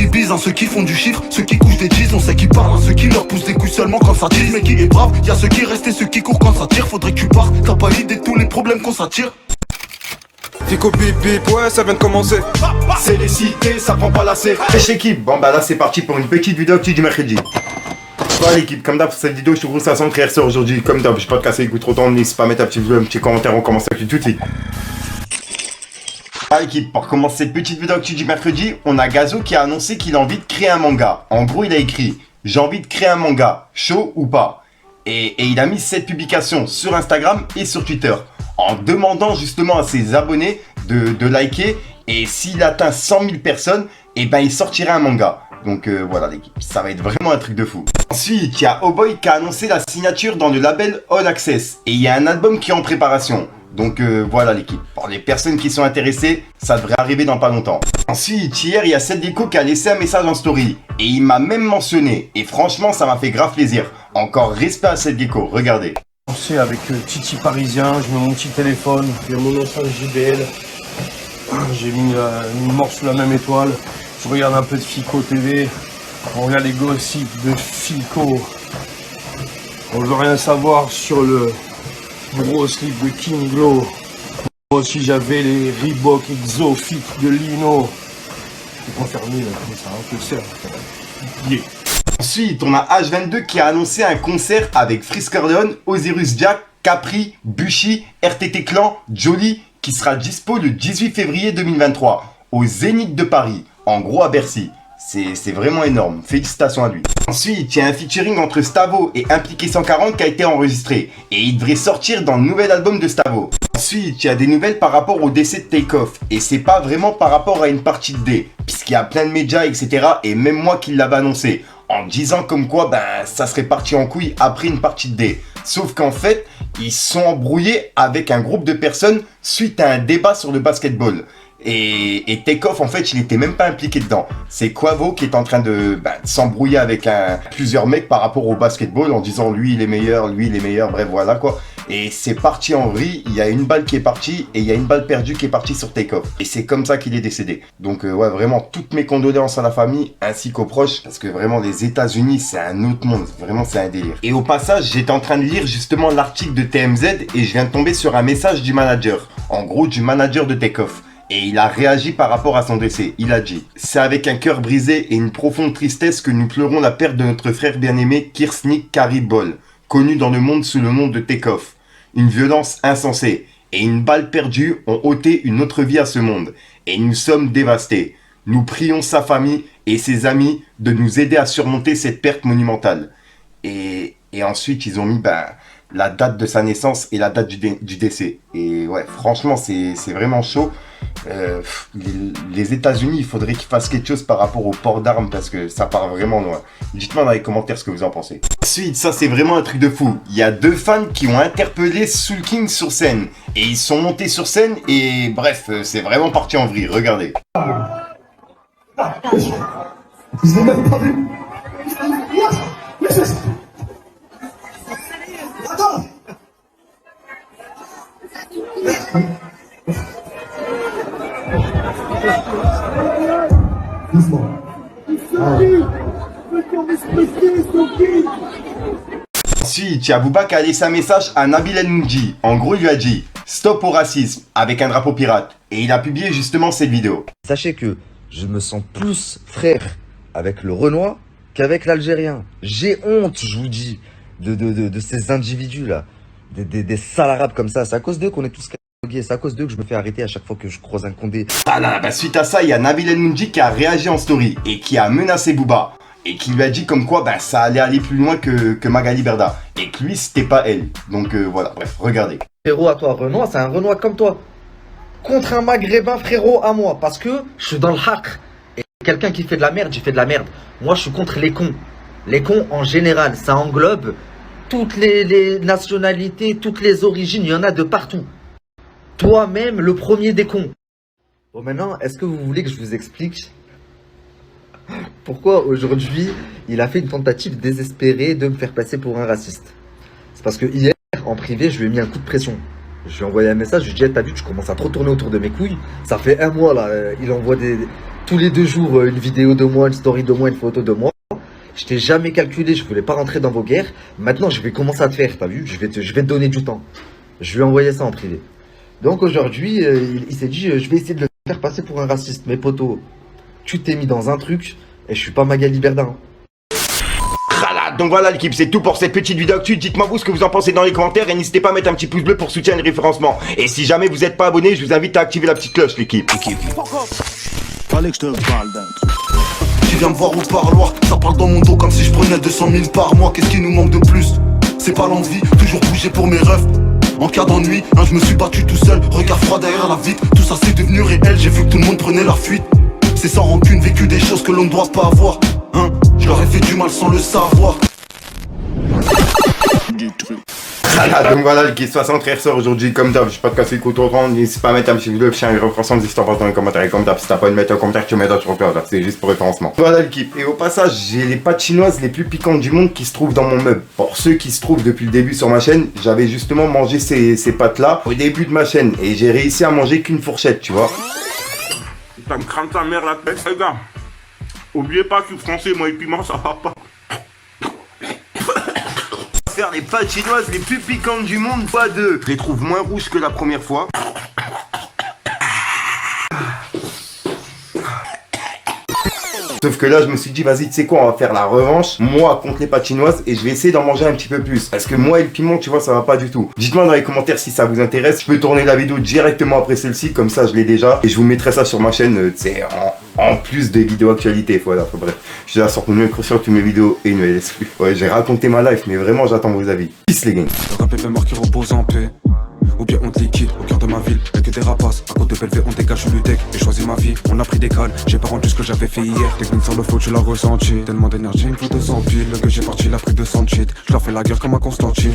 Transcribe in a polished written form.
qui bisent, hein, ceux qui font du chiffre, ceux qui couchent des jeans, on sait qui parlent, hein, ceux qui leur poussent des coups seulement quand ça tire. Mais qui est brave, y'a ceux qui restent et ceux qui courent quand ça tire. Faudrait que tu partes, t'as pas idée de tous les problèmes qu'on s'attire. Fico bip bip, ouais ça vient de commencer. C'est les cités, ça prend pas la C. Wesh l'équipe, bon bah là c'est parti pour une petite vidéo actu du mercredi. Bon l'équipe, comme d'hab pour cette vidéo je trouve ça sans créer ça aujourd'hui. Comme d'hab, je vais pas te casser les coups trop tard, n'hésite pas à mettre un petit vidéo, un petit commentaire, on commence actu tout de suite. Ah l'équipe, pour commencer cette petite vidéo actu du mercredi, on a Gazo qui a annoncé qu'il a envie de créer un manga. En gros il a écrit « J'ai envie de créer un manga, chaud ou pas ?» Et il a mis cette publication sur Instagram et sur Twitter en demandant justement à ses abonnés de liker, et s'il atteint 100 000 personnes, et ben il sortira un manga. Donc voilà l'équipe, ça va être vraiment un truc de fou. Ensuite, il y a Oh-Boy qui a annoncé la signature dans le label All Access, et il y a un album qui est en préparation. Donc voilà l'équipe, pour les personnes qui sont intéressées, ça devrait arriver dans pas longtemps. Ensuite, hier, il y a Seth Gecko qui a laissé un message en story, et il m'a même mentionné, et franchement ça m'a fait grave plaisir. Encore respect à Seth Gecko, regardez. C'est avec Titi Parisien, je mets mon petit téléphone, il y a mon enceinte JBL, j'ai mis une mort sous la même étoile, je regarde un peu de Fico TV, on regarde les gossips de Fico, on veut rien savoir sur le gros slip de King Glow, moi aussi j'avais les Reebok Exofit de Lino, c'est pas fermé là, ça un peu sert, yeah. Ensuite, on a H22 qui a annoncé un concert avec Frisk Corleone, Osiris Jack, Capri, Bushi, RTT Clan, Jolie, qui sera dispo le 18 février 2023 au Zénith de Paris, en gros à Bercy. C'est vraiment énorme, félicitations à lui. Ensuite, il y a un featuring entre Stavo et Impliqué 140 qui a été enregistré, et il devrait sortir dans le nouvel album de Stavo. Ensuite, il y a des nouvelles par rapport au décès de Takeoff, et c'est pas vraiment par rapport à une partie de D, puisqu'il y a plein de médias, etc., et même moi qui l'avais annoncé, en disant comme quoi ça serait parti en couille après une partie de D. Sauf qu'en fait, ils sont embrouillés avec un groupe de personnes suite à un débat sur le basketball. Et Takeoff, en fait, il était même pas impliqué dedans. C'est Quavo qui est en train de s'embrouiller avec plusieurs mecs par rapport au basketball en disant lui il est meilleur, bref voilà quoi. Et c'est parti en vrille, il y a une balle qui est partie et il y a une balle perdue qui est partie sur Takeoff. Et c'est comme ça qu'il est décédé. Donc ouais, vraiment toutes mes condoléances à la famille ainsi qu'aux proches, parce que vraiment les États-Unis c'est un autre monde, vraiment c'est un délire. Et au passage, j'étais en train de lire justement l'article de TMZ et je viens de tomber sur un message du manager, en gros du manager de Takeoff. Et il a réagi par rapport à son décès. Il a dit « C'est avec un cœur brisé et une profonde tristesse que nous pleurons la perte de notre frère bien-aimé Kirsnick Caribol, connu dans le monde sous le nom de Takeoff. Une violence insensée et une balle perdue ont ôté une autre vie à ce monde. Et nous sommes dévastés. Nous prions sa famille et ses amis de nous aider à surmonter cette perte monumentale. » Et ensuite, ils ont mis la date de sa naissance et la date du décès. Et ouais, franchement, c'est vraiment chaud. Les États-Unis, il faudrait qu'ils fassent quelque chose par rapport au port d'armes parce que ça part vraiment loin. Dites-moi dans les commentaires ce que vous en pensez. Ensuite, ça c'est vraiment un truc de fou. Il y a deux fans qui ont interpellé Soul King sur scène. Et ils sont montés sur scène et bref, c'est vraiment parti en vrille. Regardez. Je l'ai même pas vu. Attends. Doucement. Ensuite, il y a Booba qui a laissé un message à Nabil El Moudji. En gros, il lui a dit « Stop au racisme » avec un drapeau pirate. Et il a publié justement cette vidéo. Sachez que je me sens plus frère avec le Renois qu'avec l'Algérien. J'ai honte, je vous dis, de ces individus-là. Des sales arabes comme ça. C'est à cause d'eux qu'on est tous cagués. C'est à cause d'eux que je me fais arrêter à chaque fois que je croise un Condé. Ah là, suite à ça, il y a Nabil El Moudji qui a réagi en story et qui a menacé Booba. Et qui lui a dit comme quoi ça allait aller plus loin que Magali Berda. Et que lui, c'était pas elle. Donc voilà, bref, regardez. Frérot à toi, Renoir, c'est un Renoir comme toi. Contre un Maghrébin, frérot à moi. Parce que je suis dans le haq. Et quelqu'un qui fait de la merde, j'ai fait de la merde. Moi, je suis contre les cons. Les cons en général, ça englobe toutes les nationalités, toutes les origines. Il y en a de partout. Toi-même, le premier des cons. Bon, maintenant, est-ce que vous voulez que je vous explique pourquoi aujourd'hui il a fait une tentative désespérée de me faire passer pour un raciste? C'est parce que hier, en privé, je lui ai mis un coup de pression. Je lui ai envoyé un message, je lui ai dit, t'as vu, tu commences à trop tourner autour de mes couilles. Ça fait un mois là, il envoie tous les 2 jours une vidéo de moi, une story de moi, une photo de moi. Je t'ai jamais calculé, je voulais pas rentrer dans vos guerres. Maintenant, je vais commencer à te faire, t'as vu? Je vais te donner du temps. Je lui ai envoyé ça en privé. Donc aujourd'hui, il s'est dit, je vais essayer de le faire passer pour un raciste. Mais poto, tu t'es mis dans un truc et je suis pas Magali Berda. Donc voilà l'équipe, c'est tout pour cette petite vidéo actu. Dites-moi vous ce que vous en pensez dans les commentaires et n'hésitez pas à mettre un petit pouce bleu pour soutenir le référencement. Et si jamais vous n'êtes pas abonné, je vous invite à activer la petite cloche l'équipe. Fallait que je te parle d'un truc. Tu viens me voir au parloir, ça parle dans mon dos comme si je prenais 200 000 par mois. Qu'est-ce qui nous manque de plus? C'est pas l'envie, toujours bouger pour mes rêves. En cas d'ennui, je me suis battu tout seul. Regard froid derrière la vitre, tout ça c'est devenu réel. J'ai vu que tout le monde prenait la fuite. C'est sans rancune, vécu des choses que l'on ne doit pas avoir. Je leur ai fait du mal sans le savoir. Donc voilà l'équipe 60 ressort aujourd'hui comme d'hab. Je vais pas te casser le couteau rond. N'hésite pas à mettre un petit vidéo, chien et référencement. N'hésite pas dans les commentaires. Et comme d'hab, si t'as pas de mettre un commentaire, tu mets dans tu repères là. C'est juste pour référencement. Voilà l'équipe. Et au passage, j'ai les pâtes chinoises les plus piquantes du monde qui se trouvent dans mon meuble. Pour ceux qui se trouvent depuis le début sur ma chaîne, j'avais justement mangé ces pâtes là au début de ma chaîne. Et j'ai réussi à manger qu'une fourchette, tu vois. Ça me crame ta mère la tête, les gars. Oubliez pas que français, moi et piment, ça va pas. Faire les pâtes chinoises les plus piquantes du monde, pas deux. Je les trouve moins rouges que la première fois. Sauf que là, je me suis dit, vas-y, tu sais quoi, on va faire la revanche, moi contre les pâtes chinoises, et je vais essayer d'en manger un petit peu plus. Parce que moi et le piment, tu vois, ça va pas du tout. Dites-moi dans les commentaires si ça vous intéresse. Je peux tourner la vidéo directement après celle-ci, comme ça je l'ai déjà. Et je vous mettrai ça sur ma chaîne, tu sais, en plus des vidéos actualité. Voilà, bref. Je suis là sur mon sur toutes mes vidéos et une exclu. Ouais, j'ai raconté ma life, mais vraiment, j'attends vos avis. Peace les gars. Le rap est mort qui repose en paix. Ou bien on te liquide au cœur de ma ville. Y'a que des rapaces, à côté de Belvé on dégage le deck. J'ai choisi ma vie, on a pris des cales. J'ai pas rendu ce que j'avais fait hier. Technique sur le flow, tu l'as ressenti. Tellement d'énergie, il me faut 200 piles. Le que j'ai parti, il a pris 200 cheats. Je leur fais la guerre comme un Constantine.